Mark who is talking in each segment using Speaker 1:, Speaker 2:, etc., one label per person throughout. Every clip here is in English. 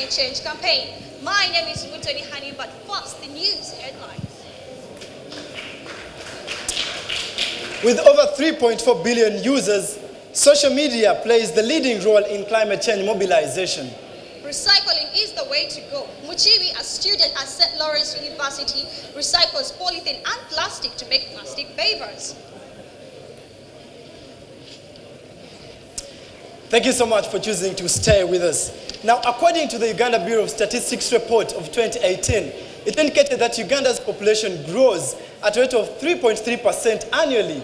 Speaker 1: climate change campaign. My name is Mutoni Hani, but first, the news headlines.
Speaker 2: With over 3.4 billion users, social media plays the leading role in climate change mobilization.
Speaker 1: Recycling is the way to go. Muchibi, a student at St. Lawrence University, recycles polythene and plastic to make plastic pavers.
Speaker 2: Thank you so much for choosing to stay with us. Now, according to the Uganda Bureau of Statistics report of 2018, it indicated that Uganda's population grows at a rate of 3.3% annually.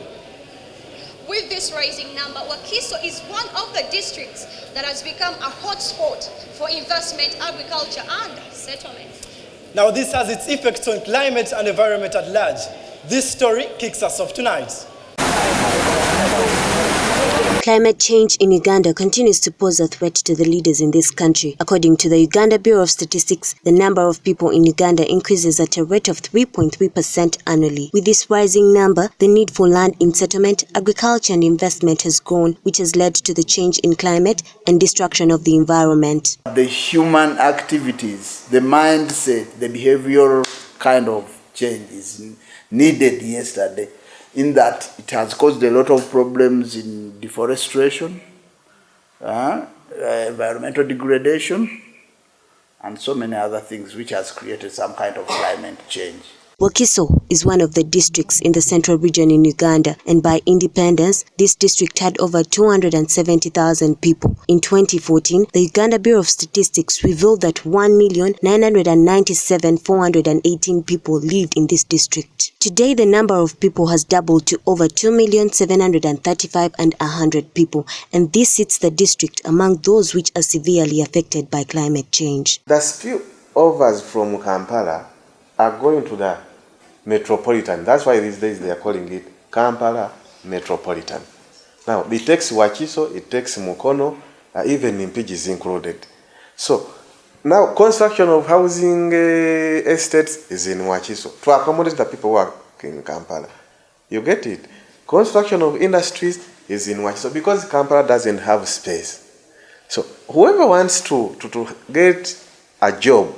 Speaker 1: With this rising number, Wakiso is one of the districts that has become a hotspot for investment, agriculture, and settlement.
Speaker 2: Now, this has its effects on climate and environment at large. This story kicks us off tonight.
Speaker 3: Climate change in Uganda continues to pose a threat to the leaders in this country. According to the Uganda Bureau of Statistics, the number of people in Uganda increases at a rate of 3.3% annually. With this rising number, the need for land in settlement, agriculture and investment has grown, which has led to the change in climate and destruction of the environment.
Speaker 4: The human activities, the mindset, the behavioral kind of change is needed yesterday, in that it has caused a lot of problems in deforestation, environmental degradation, and so many other things, which has created some kind of climate change.
Speaker 3: Wakiso is one of the districts in the central region in Uganda, and by independence, this district had over 270,000 people. In 2014, the Uganda Bureau of Statistics revealed that 1,997,418 people lived in this district. Today, the number of people has doubled to over 2,735,100 people, and this sits the district among those which are severely affected by climate change.
Speaker 5: The spillovers from Kampala are going to the metropolitan. That's why these days they are calling it Kampala Metropolitan. Now, it takes Wakiso, it takes Mukono, even Mpigi is included. So, now construction of housing estates is in Wakiso to accommodate the people who are in Kampala. You get it? Construction of industries is in Wakiso because Kampala doesn't have space. So, whoever wants to get a job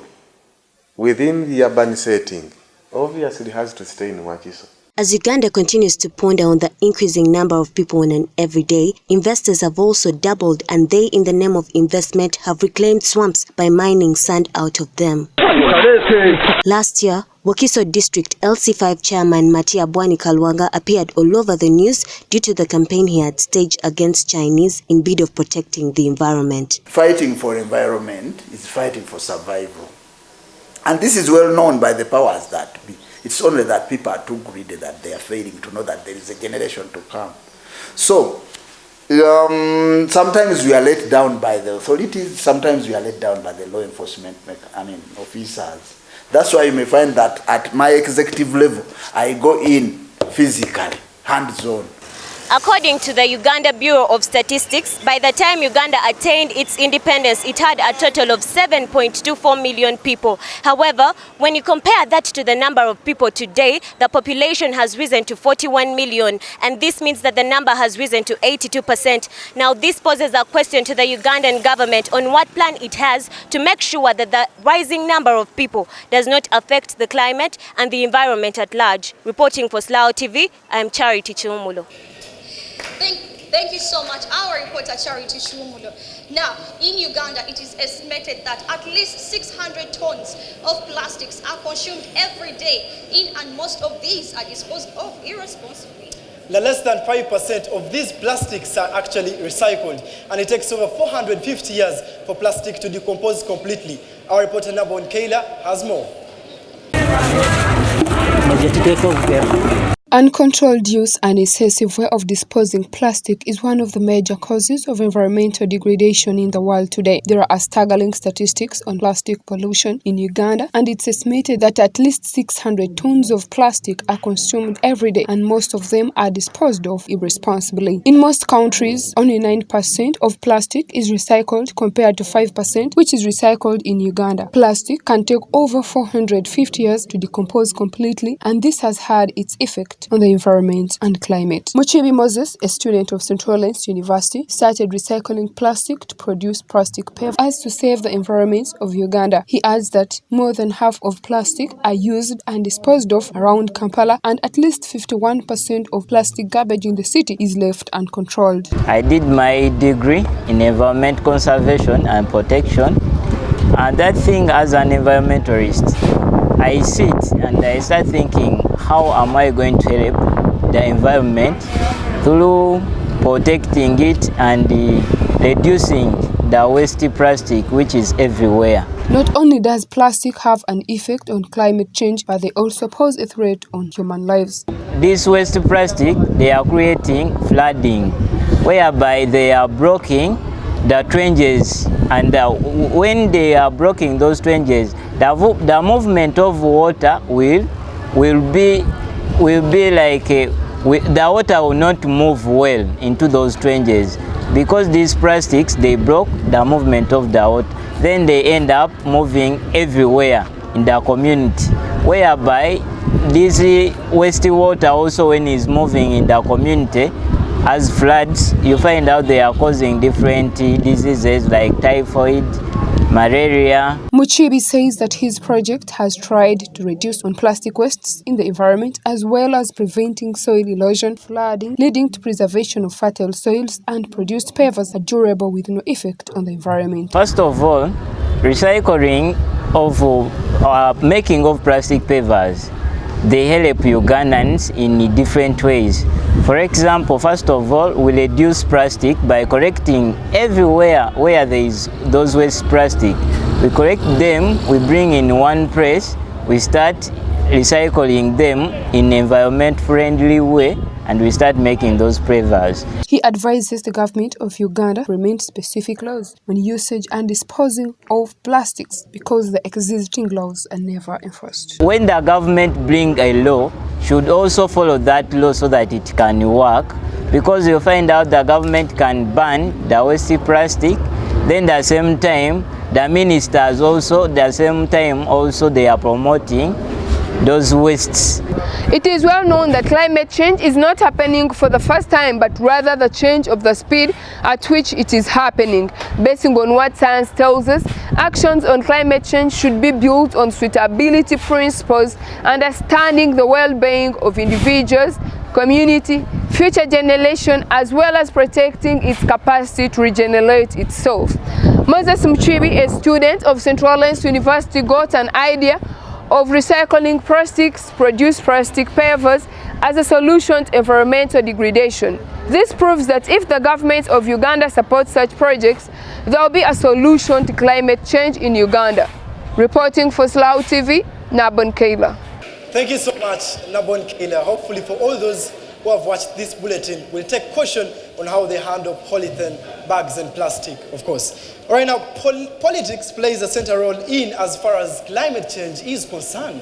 Speaker 5: within the urban setting obviously has to stay in Wakiso.
Speaker 3: As Uganda continues to ponder on the increasing number of people on an everyday, investors have also doubled, and they, in the name of investment, have reclaimed swamps by mining sand out of them. Last year, Wakiso District LC5 Chairman Matia Bwani Kalwanga appeared all over the news due to the campaign he had staged against Chinese in bid of protecting the environment.
Speaker 4: Fighting for environment is fighting for survival. And this is well known by the powers that be. It's only that people are too greedy that they are failing to know that there is a generation to come. So, sometimes we are let down by the authorities, sometimes we are let down by the law enforcement officers. That's why you may find that at my executive level, I go in physically, hands-on.
Speaker 6: According to the Uganda Bureau of Statistics, by the time Uganda attained its independence, it had a total of 7.24 million people. However, when you compare that to the number of people today, the population has risen to 41 million, and this means that the number has risen to 82%. Now, this poses a question to the Ugandan government on what plan it has to make sure that the rising number of people does not affect the climate and the environment at large. Reporting for Slough TV, I am Charity Chiumulo.
Speaker 1: Thank you so much, our reporter Charity Chiumulo. Now, in Uganda, it is estimated that at least 600 tons of plastics are consumed every day, and most of these are disposed of irresponsibly.
Speaker 2: Less than 5% of these plastics are actually recycled, and it takes over 450 years for plastic to decompose completely. Our reporter Nabon Kayla has more.
Speaker 7: Uncontrolled use and excessive way of disposing plastic is one of the major causes of environmental degradation in the world today. There are staggering statistics on plastic pollution in Uganda, and it's estimated that at least 600 tons of plastic are consumed every day, and most of them are disposed of irresponsibly. In most countries, only 9% of plastic is recycled compared to 5% which is recycled in Uganda. Plastic can take over 450 years to decompose completely, and this has had its effect effect on the environment and climate. Muchibi Moses, a student of Central Lens University, started recycling plastic to produce plastic paper as to save the environment of Uganda. He adds that more than half of plastic are used and disposed of around Kampala, and at least 51% of plastic garbage in the city is left uncontrolled.
Speaker 8: I did my degree in environment conservation and protection, and that thing, as an environmentalist, I sit and I start thinking, how am I going to help the environment through protecting it and reducing the waste plastic which is everywhere.
Speaker 7: Not only does plastic have an effect on climate change, but they also pose a threat on human lives.
Speaker 8: This waste plastic, they are creating flooding, whereby they are blocking the trenches, and when they are blocking those trenches, the movement of water will be like the water will not move well into those trenches, because these plastics, they block the movement of the water. Then they end up moving everywhere in the community, whereby this wastewater also, when it's moving in the community as floods, you find out they are causing different diseases like typhoid, malaria.
Speaker 7: Muchibi says that his project has tried to reduce on plastic wastes in the environment, as well as preventing soil erosion, flooding, leading to preservation of fertile soils, and produced pavers are durable with no effect on the environment.
Speaker 8: First of all, recycling of making of plastic pavers, they help Ugandans in different ways. For example, first of all, we reduce plastic by collecting everywhere where there is those waste plastic. We collect them, we bring in one place, we start recycling them in an environment-friendly way, and we start making those pavers.
Speaker 7: He advises the government of Uganda to implement specific laws on usage and disposing of plastics, because the existing laws are never enforced.
Speaker 8: When the government bring a law, should also follow that law so that it can work, because you find out the government can ban the waste plastic, then the same time the ministers also, they are promoting those wastes.
Speaker 9: It is well known that climate change is not happening for the first time, but rather the change of the speed at which it is happening. Basing on what science tells us, actions on climate change should be built on suitability principles, understanding the well-being of individuals, community, future generation, as well as protecting its capacity to regenerate itself. Moses Muchibi, a student of Central Lens University, got an idea of recycling plastics, produce plastic pavers as a solution to environmental degradation. This proves that if the government of Uganda supports such projects, there will be a solution to climate change in Uganda. Reporting for Slough TV, Nabon Kayla.
Speaker 2: Thank you so much, Nabon Kayla. Hopefully for all those who have watched this bulletin, we'll take caution on how they handle polythene bags and plastic, of course. All right, now, politics plays a central role in as far as climate change is concerned.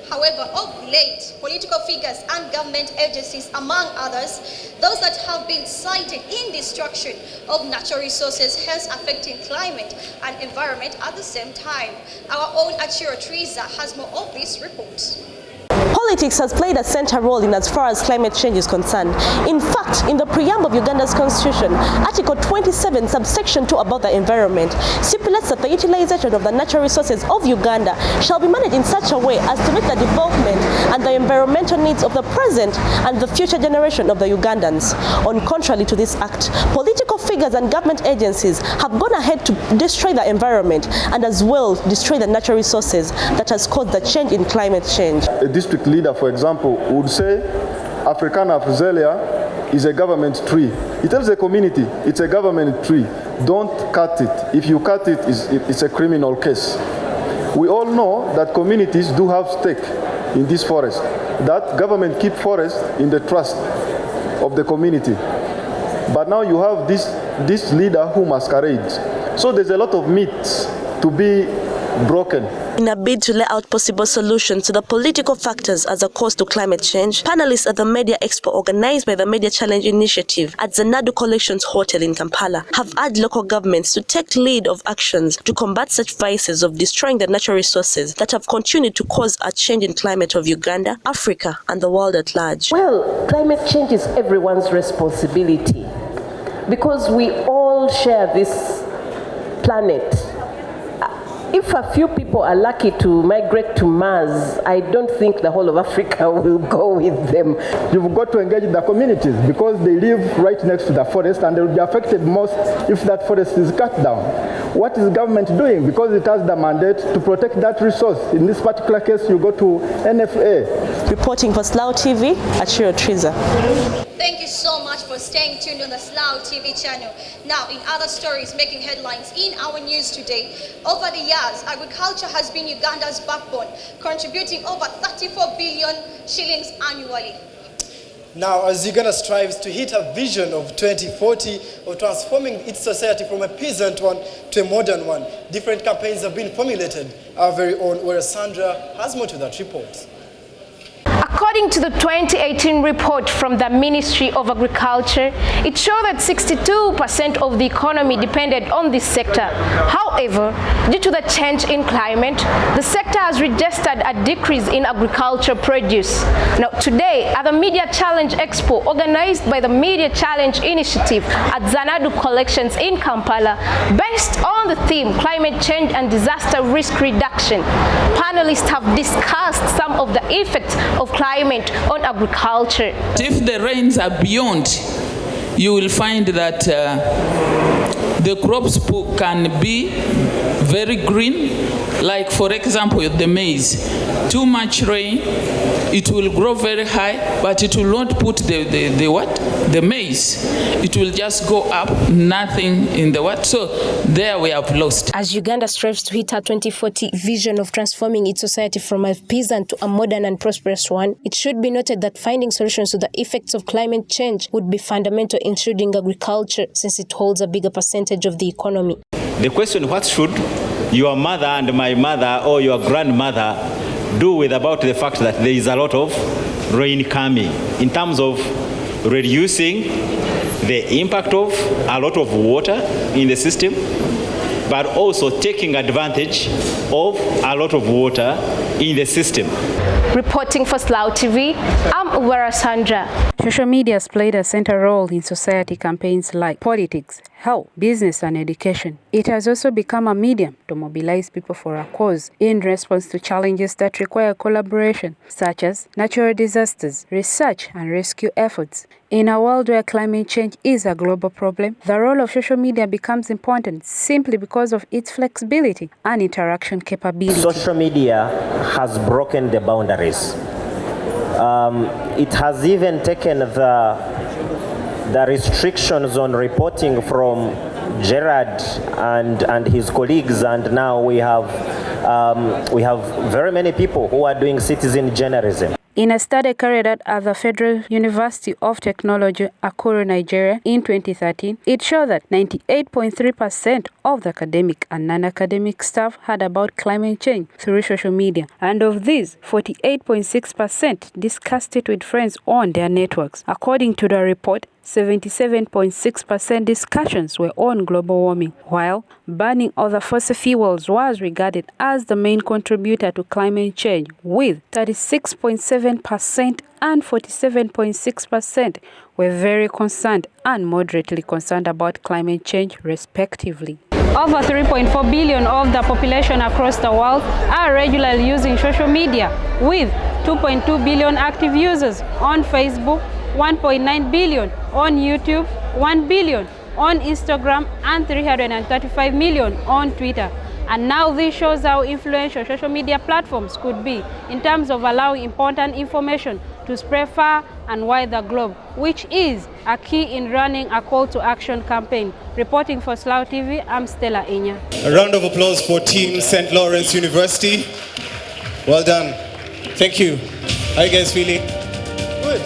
Speaker 1: However, of late, political figures and government agencies, among others, those that have been cited in destruction of natural resources, hence affecting climate and environment at the same time. Our own Achiro Teresa has more of this report.
Speaker 10: Politics has played a central role in as far as climate change is concerned. In fact, in the preamble of Uganda's constitution, Article 27, subsection 2 about the environment, stipulates that the utilization of the natural resources of Uganda shall be managed in such a way as to meet the development and the environmental needs of the present and the future generation of the Ugandans. On contrary to this act, political figures and government agencies have gone ahead to destroy the environment and as well destroy the natural resources that has caused the change in climate change.
Speaker 11: A district leader, for example, would say Africana Azalea is a government tree. He tells the community it's a government tree. Don't cut it. If you cut it, it's a criminal case. We all know that communities do have stake in this forest. That government keep forest in the trust of the community. But now you have this leader who masquerades. So there's a lot of myths to be broken.
Speaker 10: In a bid to lay out possible solutions to the political factors as a cause to climate change, panelists at the Media Expo organized by the Media Challenge Initiative at Xanadu Collections Hotel in Kampala have urged local governments to take lead of actions to combat such vices of destroying the natural resources that have continued to cause a change in climate of Uganda, Africa, and the world at large.
Speaker 12: Well, climate change is everyone's responsibility because we all share this planet. If a few people are lucky to migrate to Mars, I don't think the whole of Africa will go with them.
Speaker 11: You've got to engage the communities because they live right next to the forest and they will be affected most if that forest is cut down. What is government doing? Because it has the mandate to protect that resource. In this particular case, you go to NFA.
Speaker 10: Reporting for Slough TV, Achiro Triza.
Speaker 1: Thank you so much for staying tuned on the Slough TV channel. Now, in other stories making headlines in our news today, over the years, agriculture has been Uganda's backbone, contributing over 34 billion shillings annually.
Speaker 2: Now, as Uganda strives to hit a vision of 2040 of transforming its society from a peasant one to a modern one, different campaigns have been formulated. Our very own Wera Sandra has more to that report.
Speaker 13: According to the 2018 report from the Ministry of Agriculture, it showed that 62% of the economy depended on this sector. However, due to the change in climate, the sector has registered a decrease in agriculture produce. Now, today, at the Media Challenge Expo, organized by the Media Challenge Initiative at Xanadu Collections in Kampala, based on the theme Climate Change and Disaster Risk Reduction, panelists have discussed some of the effects of climate on agriculture.
Speaker 14: If the rains are beyond, you will find that the crops can be very green, like for example the maize. Too much rain, it will grow very high, but it will not put the maize. It will just go up, nothing in the what. So there we have lost.
Speaker 6: As Uganda strives to hit our 2040 vision of transforming its society from a peasant to a modern and prosperous one, it should be noted that finding solutions to the effects of climate change would be fundamental in shielding agriculture, since it holds a bigger percentage of the economy.
Speaker 15: The question, what should your mother and my mother or your grandmother do with about the fact that there is a lot of rain coming in terms of reducing the impact of a lot of water in the system, but also taking advantage of a lot of water in the system.
Speaker 13: Reporting for Slough TV, I'm Wera Sandra.
Speaker 16: Social media has played a central role in society campaigns like politics, health, business, and education. It has also become a medium to mobilize people for a cause in response to challenges that require collaboration, such as natural disasters, research, and rescue efforts. In a world where climate change is a global problem, the role of social media becomes important simply because of its flexibility and interaction capability.
Speaker 17: Social media has broken the boundaries. It has even taken the restrictions on reporting from Gerard and his colleagues, and now we have very many people who are doing citizen journalism.
Speaker 16: In a study carried out at the Federal University of Technology, Akure, Nigeria, in 2013, it showed that 98.3% of the academic and non-academic staff heard about climate change through social media, and of these, 48.6% discussed it with friends on their networks. According to the report, 77.6% discussions were on global warming, while burning other fossil fuels was regarded as the main contributor to climate change, with 36.7% and 47.6% were very concerned and moderately concerned about climate change, respectively.
Speaker 13: Over 3.4 billion of the population across the world are regularly using social media, with 2.2 billion active users on Facebook, 1.9 billion on YouTube, 1 billion on Instagram, and 335 million on Twitter. And now this shows how influential social media platforms could be in terms of allowing important information to spread far and wide the globe, which is a key in running a call to action campaign. Reporting for Slough TV, I'm Stella Inya.
Speaker 18: A round of applause for Team St. Lawrence University. Well done. Thank you. How are you guys feeling?
Speaker 2: Good.